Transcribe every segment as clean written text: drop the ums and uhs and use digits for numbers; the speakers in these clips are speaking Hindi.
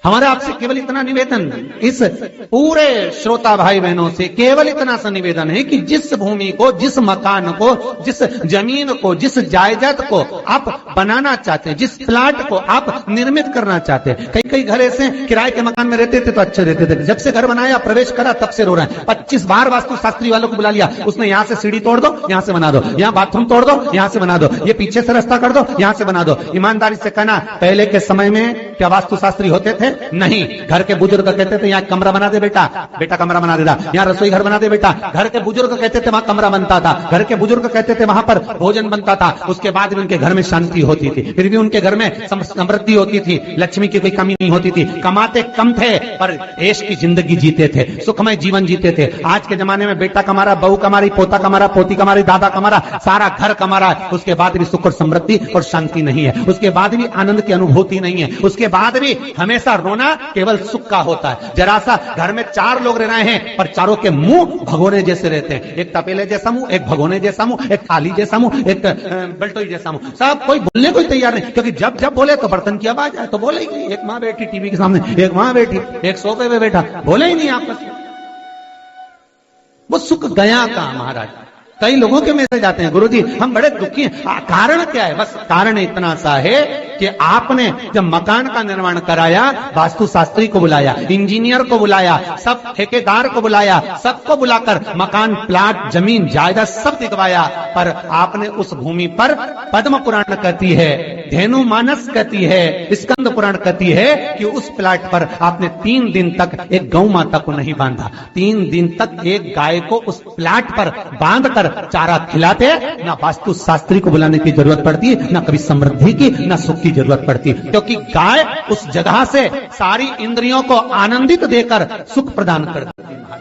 हमारा आपसे केवल इतना निवेदन, इस पूरे श्रोता भाई बहनों से केवल इतना सा निवेदन है कि जिस भूमि को, जिस मकान को, जिस जमीन को, जिस जायदाद को आप बनाना चाहते हैं, जिस प्लाट को आप निर्मित करना चाहते हैं, कई कई घर ऐसे किराए के मकान में रहते थे तो अच्छे रहते थे, जब से घर बनाया प्रवेश करा तब से रो रहे हैं। 25 बार वास्तु शास्त्री वालों को बुला लिया, उसने यहां से सीढ़ी तोड़ दो, यहां से बना दो, यहां बाथरूम तोड़ दो, यहां से बना दो, ये पीछे से रास्ता कर दो, यहां से बना दो। ईमानदारी से कहना, पहले के समय में क्या वास्तु शास्त्री होते थे? नहीं। घर के बुजुर्ग कहते थे यहाँ कमरा बना दे बेटा, बेटा कमरा बना देता, यहाँ रसोई घर बना दे बेटा। घर के बुजुर्ग कहते थे वहां कमरा बनता था, घर के बुजुर्ग कहते थे वहां पर भोजन बनता था, उसके बाद भी उनके घर में शांति होती थी, फिर भी उनके घर में समृद्धि होती थी, लक्ष्मी की कोई कमी नहीं होती थी, कमाते कम थे पर ऐश की जिंदगी जीते थे, सुखमय जीवन जीते थे। आज के जमाने में बेटा कमा रहा, बहू कमा रही, पोता कमा रहा, पोती कमा रही, दादा कमा रहा, सारा घर कमा रहा है, उसके बाद भी सुख और समृद्धि और शांति नहीं है, उसके बाद भी आनंद की अनुभूति नहीं है, उसके बाद भी हमेशा रोना केवल सुख का होता है। जरा सा घर में 4 लोग रह रहे हैं पर चारों के मुंह भगोने जैसे रहते हैं, एक तपेले जैसा मुंह, एक भगोने जैसा मुंह, एक थाली जैसा मुंह, एक बल्टोई जैसा मुंह, सब कोई बोलने को तैयार नहीं, क्योंकि जब जब बोले तो बर्तन की आवाज आए तो बोलेगी। एक माँ बैठी टीवी के सामने, एक माँ बैठी, एक सोफे पे बैठा, बोले ही नहीं आपस में। वो सुख गया का महाराज। कई लोगों के मैसेज आते हैं, गुरुजी हम बड़े दुखी हैं, कारण क्या है? बस कारण इतना सा है कि आपने जब मकान का निर्माण कराया, वास्तु शास्त्री को बुलाया, इंजीनियर को बुलाया, सब ठेकेदार को बुलाया, सबको बुलाकर मकान, प्लाट, जमीन, जायदाद सब दिखवाया, पर आपने उस भूमि पर पद्म पुराण कहती है, धेनु मानस कहती है, स्कंद पुराण कहती है कि उस प्लाट पर आपने 3 दिन तक एक गौ माता को नहीं बांधा, 3 दिन तक एक गाय को उस प्लाट पर बांध कर चारा खिलाते। ना वास्तु शास्त्री को बुलाने की जरूरत पड़ती, ना कभी समृद्धि की, ना सुख की जरूरत पड़ती, क्योंकि गाय उस जगह से सारी इंद्रियों को आनंदित देकर सुख प्रदान करती है।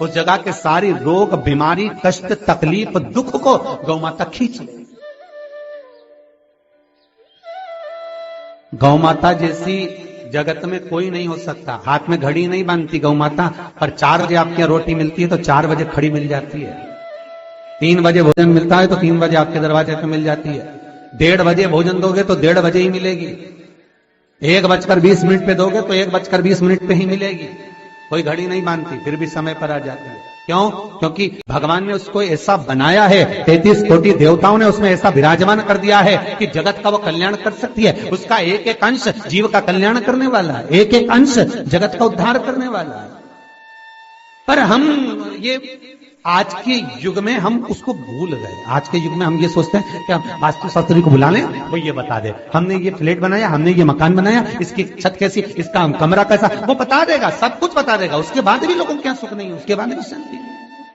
उस जगह के सारी रोग, बीमारी, कष्ट, तकलीफ, दुख को गौ माता खींच ले। गौ माता जैसी जगत में कोई नहीं हो सकता। हाथ में घड़ी नहीं बांधती गौ माता, पर 4 बजे आपके रोटी मिलती है तो 4 बजे खड़ी मिल जाती है। 3 बजे भोजन मिलता है तो 3 बजे आपके दरवाजे पे मिल जाती है। 1:30 बजे भोजन दोगे तो 1:30 बजे ही मिलेगी। 1:20 पे दोगे तो 1:20 पे ही मिलेगी। कोई घड़ी नहीं बांधती, फिर भी समय पर आ जाती है। क्यों? क्योंकि भगवान ने उसको ऐसा बनाया है, 33 कोटि देवताओं ने उसमें ऐसा विराजमान कर दिया है कि जगत का वो कल्याण कर सकती है। उसका एक एक अंश जीव का कल्याण करने वाला है, एक एक अंश जगत का उद्धार करने वाला है। पर हम ये आज के युग में हम उसको भूल गए। आज के युग में हम ये सोचते हैं कि हम वास्तु शास्त्री को बुला लें, वो ये बता दे, हमने ये फ्लैट बनाया, हमने ये मकान बनाया, इसकी छत कैसी, इसका कमरा कैसा, वो बता देगा, सब कुछ बता देगा। उसके बाद भी लोगों को क्या सुख नहीं है, उसके बाद भी शांति नहीं।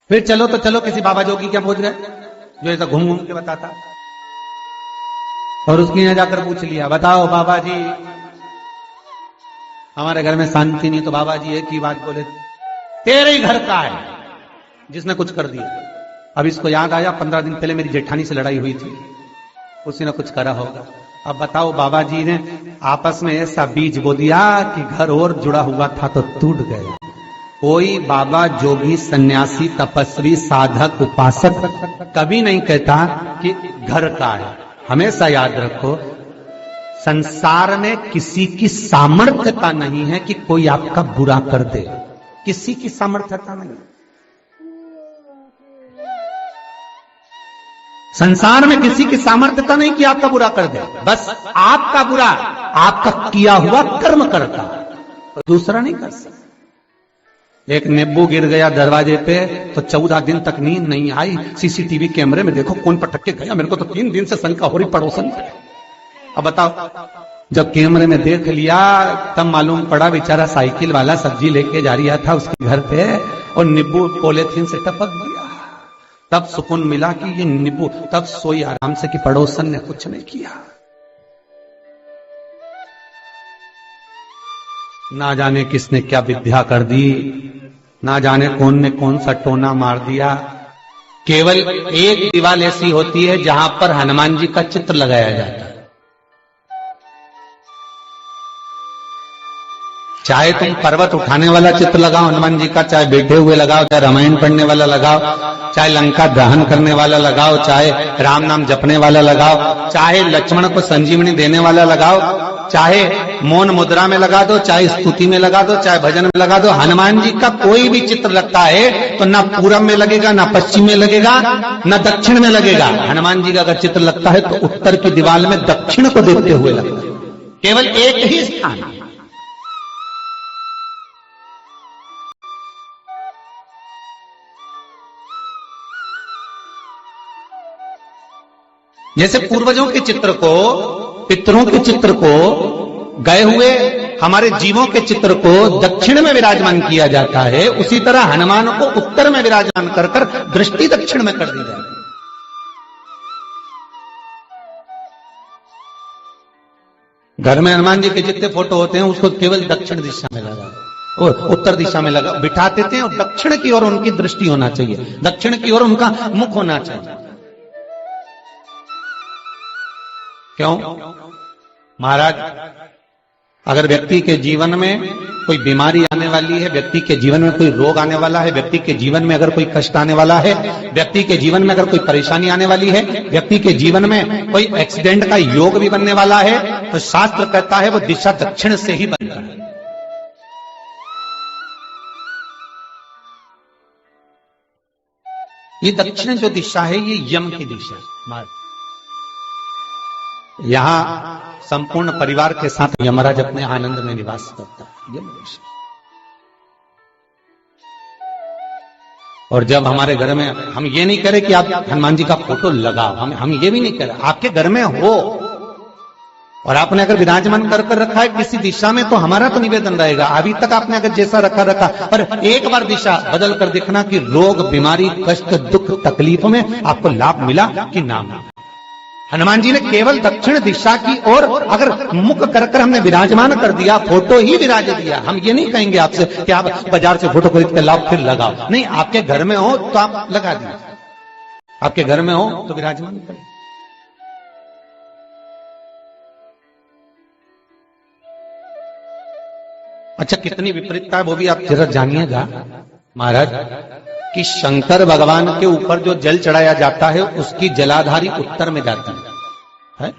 फिर चलो तो चलो किसी बाबा जोगी क्या पहुंच गए जो ऐसा घूम घूम के बताता, और उसके यहां जाकर पूछ लिया, बताओ बाबा जी हमारे घर में शांति नहीं, तो बाबा जी एक ही बात बोले, तेरे ही घर का है जिसने कुछ कर दिया। अब इसको याद आया 15 दिन पहले मेरी जेठानी से लड़ाई हुई थी, उसी ने कुछ करा होगा। अब बताओ बाबा जी ने आपस में ऐसा बीज बो दिया कि घर और जुड़ा हुआ था तो टूट गया। कोई बाबा, जोगी, सन्यासी, तपस्वी, साधक, उपासक कभी नहीं कहता कि घर का है। हमेशा याद रखो, संसार में किसी की सामर्थ्यता नहीं है कि कोई आपका बुरा कर दे, किसी की सामर्थ्यता नहीं। संसार में किसी की सामर्थ्यता नहीं कि आपका बुरा कर दे, बस आपका बुरा आपका किया हुआ कर्म करता, दूसरा नहीं कर सकता। एक नींबू गिर गया दरवाजे पे तो 14 दिन तक नींद नहीं आई। सीसीटीवी कैमरे में देखो कौन पटक के गया, मेरे को तो 3 दिन से शंका हो रही पड़ोसन पे। अब बताओ, जब कैमरे में देख लिया तब मालूम पड़ा बेचारा साइकिल वाला सब्जी लेके जा रहा था उसके घर पे और नींबू पॉलीथीन से टपक गया। तब सुकून मिला कि ये नींबू, तब सोई आराम से कि पड़ोसन ने कुछ नहीं किया। ना जाने किसने क्या विद्या कर दी, ना जाने कौन ने कौन सा टोना मार दिया। केवल एक दीवार ऐसी होती है जहां पर हनुमान जी का चित्र लगाया जाता है। चाहे तुम पर्वत उठाने वाला चित्र लगाओ हनुमान जी का, चाहे बैठे हुए लगाओ, चाहे रामायण पढ़ने वाला लगाओ, चाहे लंका दहन करने वाला लगाओ, चाहे राम नाम जपने वाला लगाओ, चाहे लक्ष्मण को संजीवनी देने वाला लगाओ, चाहे मौन मुद्रा में लगा दो, चाहे स्तुति में लगा दो, चाहे भजन में लगा दो, हनुमान जी का कोई भी चित्र लगता है तो ना पूरब में लगेगा, ना पश्चिम में लगेगा, ना दक्षिण में लगेगा। हनुमान जी का अगर चित्र लगता है तो उत्तर की दीवार में दक्षिण को देखते हुए लगता है, केवल एक ही स्थान। जैसे पूर्वजों के चित्र को, पितरों के चित्र को, गए हुए हमारे जीवों के चित्र को दक्षिण में विराजमान किया जाता है, उसी तरह हनुमान को उत्तर में विराजमान कर कर दृष्टि दक्षिण में कर दी जाती है। घर में हनुमान जी के जितने फोटो होते हैं उसको केवल दक्षिण दिशा में लगा और उत्तर दिशा में लगा बिठा देते हैं, और दक्षिण की ओर उनकी दृष्टि होना चाहिए, दक्षिण की ओर उनका मुख होना चाहिए। क्यों महाराज? अगर व्यक्ति के जीवन में कोई बीमारी आने वाली है, व्यक्ति के जीवन में कोई रोग आने वाला है, व्यक्ति के जीवन में अगर कोई कष्ट आने वाला है, व्यक्ति के जीवन में अगर कोई परेशानी आने वाली है, व्यक्ति के जीवन में कोई एक्सीडेंट का योग भी बनने वाला है, तो शास्त्र कहता है वो दिशा दक्षिण से ही बनता है। ये दक्षिण जो दिशा है ये यम की दिशा है। यहां संपूर्ण परिवार के साथ यमराज अपने आनंद में निवास करता है, यम दिशा। और जब हमारे घर में, हम ये नहीं कह रहे कि आप हनुमान जी का फोटो लगाओ, हम ये भी नहीं कह रहे, आपके घर में हो और आपने अगर विराजमान कर रखा है किसी दिशा में, तो हमारा तो निवेदन रहेगा, अभी तक आपने अगर जैसा रखा पर एक बार दिशा बदल कर देखना कि रोग, बीमारी, कष्ट, दुख, तकलीफ में आपको लाभ मिला कि ना मिला। हनुमान जी ने केवल दक्षिण दिशा की ओर अगर मुख कर हमने विराजमान कर दिया, फोटो ही विराज दिया। हम ये नहीं कहेंगे आपसे कि आप बाजार से फोटो खरीद कर लाओ फिर लगाओ, नहीं, आपके घर में हो तो आप लगा दीजिए, आपके घर में हो तो विराजमान करें। अच्छा, कितनी विपरीतता है वो भी आप जरा जानिएगा महाराज, कि शंकर भगवान के ऊपर जो जल चढ़ाया जाता है उसकी जलाधारी उत्तर में जाती है।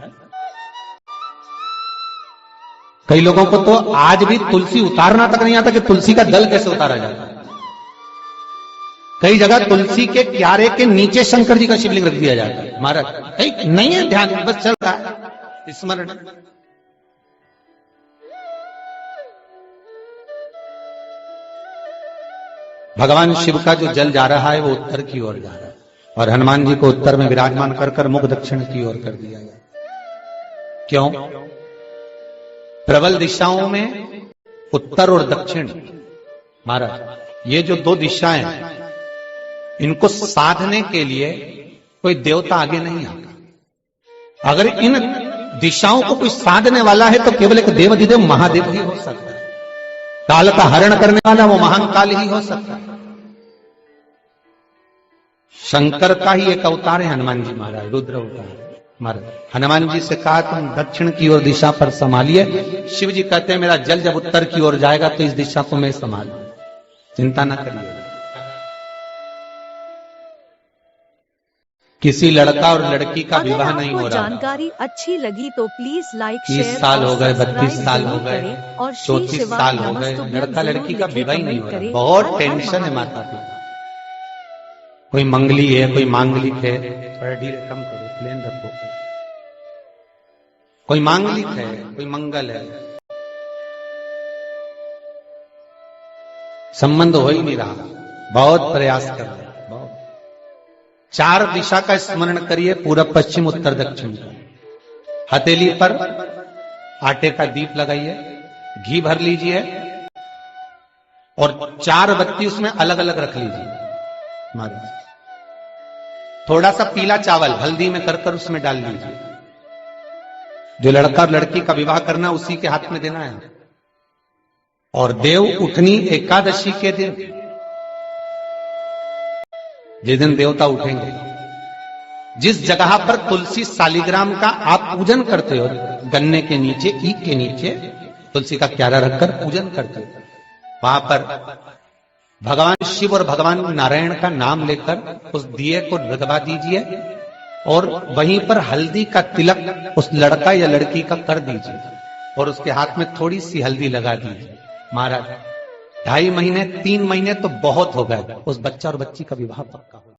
कई लोगों को तो आज भी तुलसी उतारना तक नहीं आता कि तुलसी का दल कैसे उतारा जाता है। कई जगह तुलसी के क्यारे के नीचे शंकर जी का शिवलिंग रख दिया जाता है महाराज, नहीं है ध्यान, बस चल रहा है स्मरण। भगवान शिव का जो जल जा रहा है वो उत्तर की ओर जा रहा है, और हनुमान जी को उत्तर में विराजमान कर मुख दक्षिण की ओर कर दिया गया। क्यों? प्रबल दिशाओं में उत्तर और दक्षिण महाराज, ये जो दो दिशाएं इनको साधने के लिए कोई देवता आगे नहीं आता। अगर इन दिशाओं को कोई साधने वाला है तो केवल एक देवाधिदेव महादेव ही हो सकता है। काल का हरण करने वाला वो महान काल ही हो सकता है। शंकर का ही एक अवतार है हनुमान जी महाराज, रुद्र अवतार महाराज। हनुमान जी से कहा तुम दक्षिण की ओर दिशा पर संभालिए, शिव जी कहते हैं मेरा जल जब उत्तर की ओर जाएगा तो इस दिशा को मैं संभालूं, चिंता ना करिए। किसी लड़का और लड़की का विवाह नहीं हो रहा। जानकारी अच्छी लगी तो प्लीज लाइक, 30 साल हो गए, 32 साल हो गए, और 34 साल हो गए, लड़का लड़की का विवाह ही नहीं हो रहा। बहुत टेंशन है माता पिता। कोई मंगली है, कोई मांगलिक है, थोड़ा ढीले कम करो, प्लेन रखो। कोई मांगलिक है, कोई मंगल है, संबंध हो ही नहीं रहा। बहुत प्रयास कर रहे हैं, बहुत। 4 दिशा का स्मरण करिए, पूरब, पश्चिम, उत्तर, दक्षिण का। हथेली पर आटे का दीप लगाइए, घी भर लीजिए और 4 बत्ती उसमें अलग अलग रख लीजिए महाराज। थोड़ा सा पीला चावल हल्दी में कर उसमें डाल लीजिए। जो लड़का और लड़की का विवाह करना उसी के हाथ में देना है। और देव उठनी एकादशी के दिन, जिस दिन देवता उठेंगे, जिस जगह पर तुलसी शालिग्राम का आप पूजन करते हो, गन्ने के नीचे, ईख के नीचे, तुलसी का क्यारा रखकर पूजन करते, वहां पर भगवान शिव और भगवान नारायण का नाम लेकर उस दिए को रगवा दीजिए और वहीं पर हल्दी का तिलक उस लड़का या लड़की का कर दीजिए और उसके हाथ में थोड़ी सी हल्दी लगा दीजिए। महाराज 2.5 महीने 3 महीने तो बहुत हो गए, उस बच्चा और बच्ची का विवाह पक्का हो